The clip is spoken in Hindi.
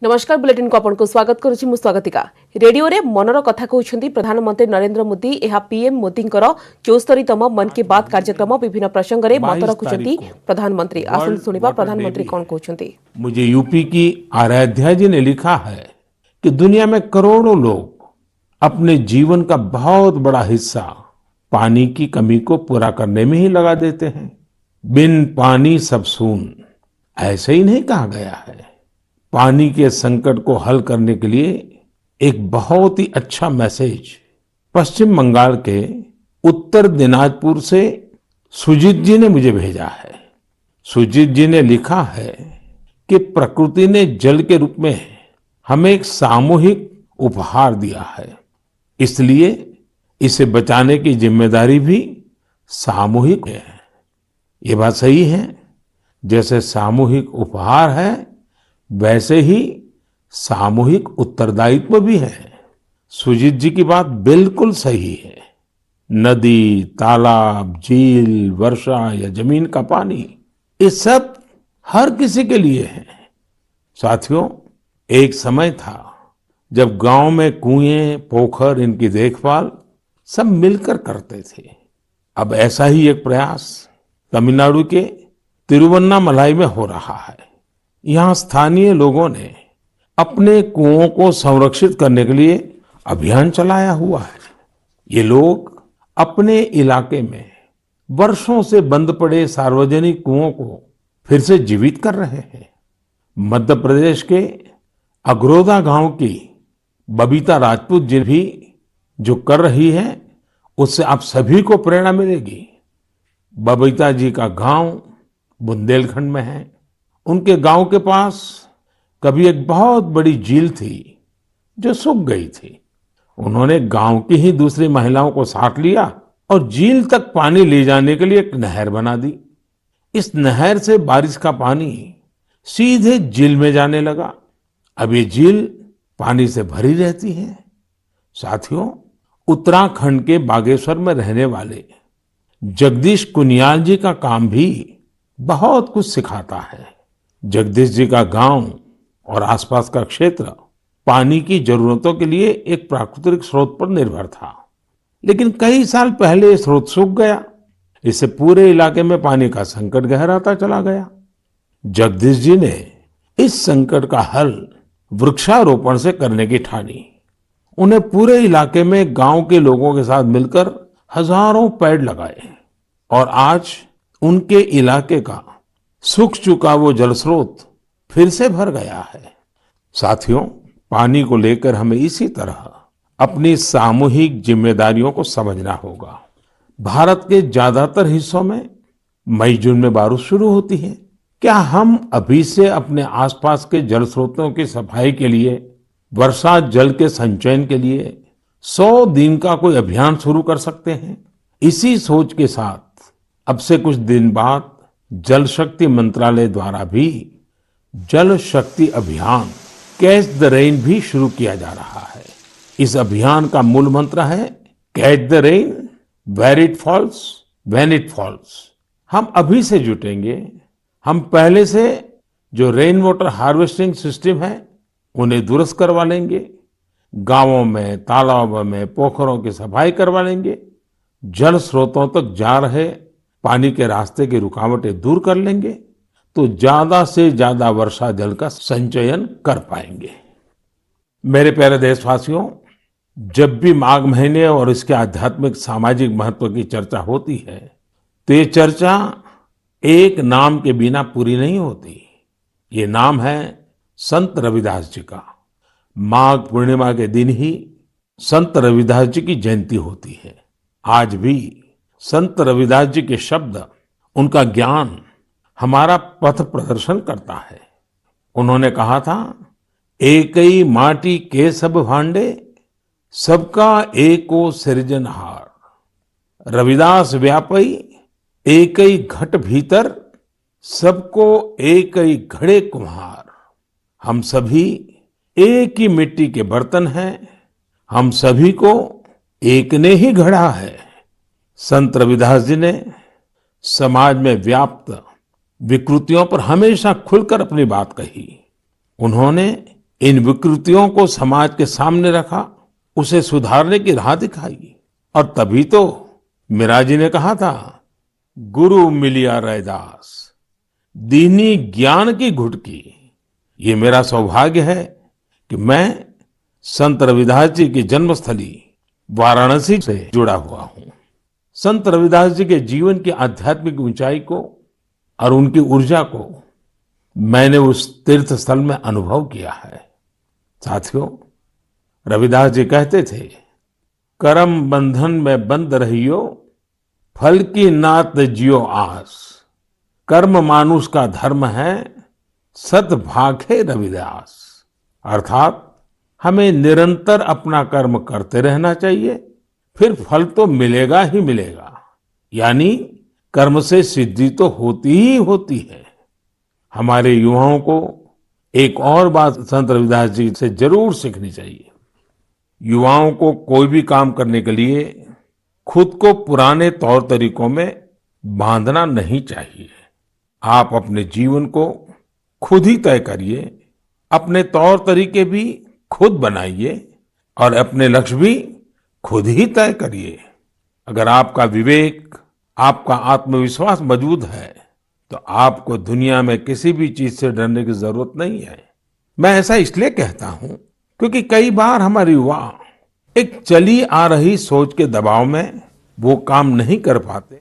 नमस्कार बुलेटिन को आपनको स्वागत करुछि मु स्वागतिका रेडियो रे मनर कथा कहउछंती प्रधानमंत्री नरेंद्र मोदी एहा पीएम मोदींकर 74तम मन की बात कार्यक्रम विभिन्न प्रसंग रे मत रखुछंती प्रधानमंत्री आसन सुनिबा प्रधानमंत्री कोन कहउछंती। मुझे यूपी की आराध्या जी ने लिखा है कि दुनिया में करोड़ों लोग अपने जीवन का बहुत बड़ा हिस्सा पानी की कमी को पूरा करने में ही लगा देते हैं। बिन पानी सब सून, ऐसे ही नहीं कहा गया है। पानी के संकट को हल करने के लिए एक बहुत ही अच्छा मैसेज पश्चिम बंगाल के उत्तर दिनाजपुर से सुजीत जी ने मुझे भेजा है। सुजीत जी ने लिखा है कि प्रकृति ने जल के रूप में हमें एक सामूहिक उपहार दिया है, इसलिए इसे बचाने की जिम्मेदारी भी सामूहिक है। ये बात सही है, जैसे सामूहिक उपहार है वैसे ही सामूहिक उत्तरदायित्व भी है। सुजीत जी की बात बिल्कुल सही है। नदी, तालाब, झील, वर्षा या जमीन का पानी, ये सब हर किसी के लिए है। साथियों, एक समय था जब गांव में कुएं, पोखर, इनकी देखभाल सब मिलकर करते थे। अब ऐसा ही एक प्रयास तमिलनाडु के तिरुवन्नामलाई में हो रहा है। यहाँ स्थानीय लोगों ने अपने कुओं को संरक्षित करने के लिए अभियान चलाया हुआ है। ये लोग अपने इलाके में वर्षों से बंद पड़े सार्वजनिक कुओं को फिर से जीवित कर रहे हैं। मध्य प्रदेश के अगरोदा गांव की बबीता राजपूत जी भी जो कर रही है, उससे आप सभी को प्रेरणा मिलेगी। बबीता जी का गांव बुंदेलखंड में है। उनके गांव के पास कभी एक बहुत बड़ी झील थी जो सूख गई थी। उन्होंने गांव की ही दूसरी महिलाओं को साथ लिया और झील तक पानी ले जाने के लिए एक नहर बना दी। इस नहर से बारिश का पानी सीधे झील में जाने लगा। अब ये झील पानी से भरी रहती है। साथियों, उत्तराखंड के बागेश्वर में रहने वाले जगदीश कुनियाल जी का काम भी बहुत कुछ सिखाता है। जगदीश जी का गांव और आसपास का क्षेत्र पानी की जरूरतों के लिए एक प्राकृतिक स्रोत पर निर्भर था, लेकिन कई साल पहले ये स्रोत सूख गया। इससे पूरे इलाके में पानी का संकट गहराता चला गया। जगदीश जी ने इस संकट का हल वृक्षारोपण से करने की ठानी। उन्हें पूरे इलाके में गांव के लोगों के साथ मिलकर हजारों पेड़ लगाए और आज उनके इलाके का सूख चुका वो जल स्रोत फिर से भर गया है। साथियों, पानी को लेकर हमें इसी तरह अपनी सामूहिक जिम्मेदारियों को समझना होगा। भारत के ज्यादातर हिस्सों में मई जून में बारिश शुरू होती है। क्या हम अभी से अपने आसपास के जल स्रोतों की सफाई के लिए, वर्षा जल के संचयन के लिए 100 दिन का कोई अभियान शुरू कर सकते हैं? इसी सोच के साथ अब से कुछ दिन बाद जल शक्ति मंत्रालय द्वारा भी जल शक्ति अभियान कैच द रेन भी शुरू किया जा रहा है। इस अभियान का मूल मंत्र है catch the rain where it falls when it falls. हम अभी से जुटेंगे। हम पहले से जो रेन वाटर हार्वेस्टिंग सिस्टम है उन्हें दुरुस्त करवा लेंगे। गांवों में, तालाबों में, पोखरों की सफाई करवा लेंगे। जल स्रोतों तक जा रहे पानी के रास्ते की रुकावटें दूर कर लेंगे तो ज्यादा से ज्यादा वर्षा जल का संचयन कर पाएंगे। मेरे प्यारे देशवासियों, जब भी माघ महीने और इसके आध्यात्मिक सामाजिक महत्व की चर्चा होती है तो ये चर्चा एक नाम के बिना पूरी नहीं होती। ये नाम है संत रविदास जी का। माघ पूर्णिमा के दिन ही संत रविदास जी की जयंती होती है। आज भी संत रविदास जी के शब्द, उनका ज्ञान हमारा पथ प्रदर्शन करता है। उन्होंने कहा था, एकई माटी के सब भांडे, सबका एको सृजनहार। रविदास व्यापई एकई घट भीतर, सबको एकई घड़े कुम्हार। हम सभी एक ही मिट्टी के बर्तन हैं, हम सभी को एक ने ही गढ़ा है। संत रविदास जी ने समाज में व्याप्त विकृतियों पर हमेशा खुलकर अपनी बात कही। उन्होंने इन विकृतियों को समाज के सामने रखा, उसे सुधारने की राह दिखाई। और तभी तो मीरा जी ने कहा था, गुरु मिलिया रैदास, दीनी ज्ञान की घुटकी। ये मेरा सौभाग्य है कि मैं संत रविदास जी की जन्मस्थली वाराणसी से जुड़ा हुआ हूँ। संत रविदास जी के जीवन की आध्यात्मिक ऊंचाई को और उनकी ऊर्जा को मैंने उस तीर्थ स्थल में अनुभव किया है। साथियों, रविदास जी कहते थे, करम बंधन में बंद रहियो, फल की नात जियो आस। कर्म मानुष का धर्म है, सत भाखे रविदास। अर्थात हमें निरंतर अपना कर्म करते रहना चाहिए, फिर फल तो मिलेगा ही मिलेगा। यानी कर्म से सिद्धि तो होती ही होती है। हमारे युवाओं को एक और बात संत रविदास जी से जरूर सीखनी चाहिए। युवाओं को कोई भी काम करने के लिए खुद को पुराने तौर तरीकों में बांधना नहीं चाहिए। आप अपने जीवन को खुद ही तय करिए, अपने तौर तरीके भी खुद बनाइए और अपने लक्ष्य भी खुद ही तय करिए। अगर आपका विवेक, आपका आत्मविश्वास मजबूत है, तो आपको दुनिया में किसी भी चीज से डरने की जरूरत नहीं है। मैं ऐसा इसलिए कहता हूं क्योंकि कई बार हमारे युवा एक चली आ रही सोच के दबाव में वो काम नहीं कर पाते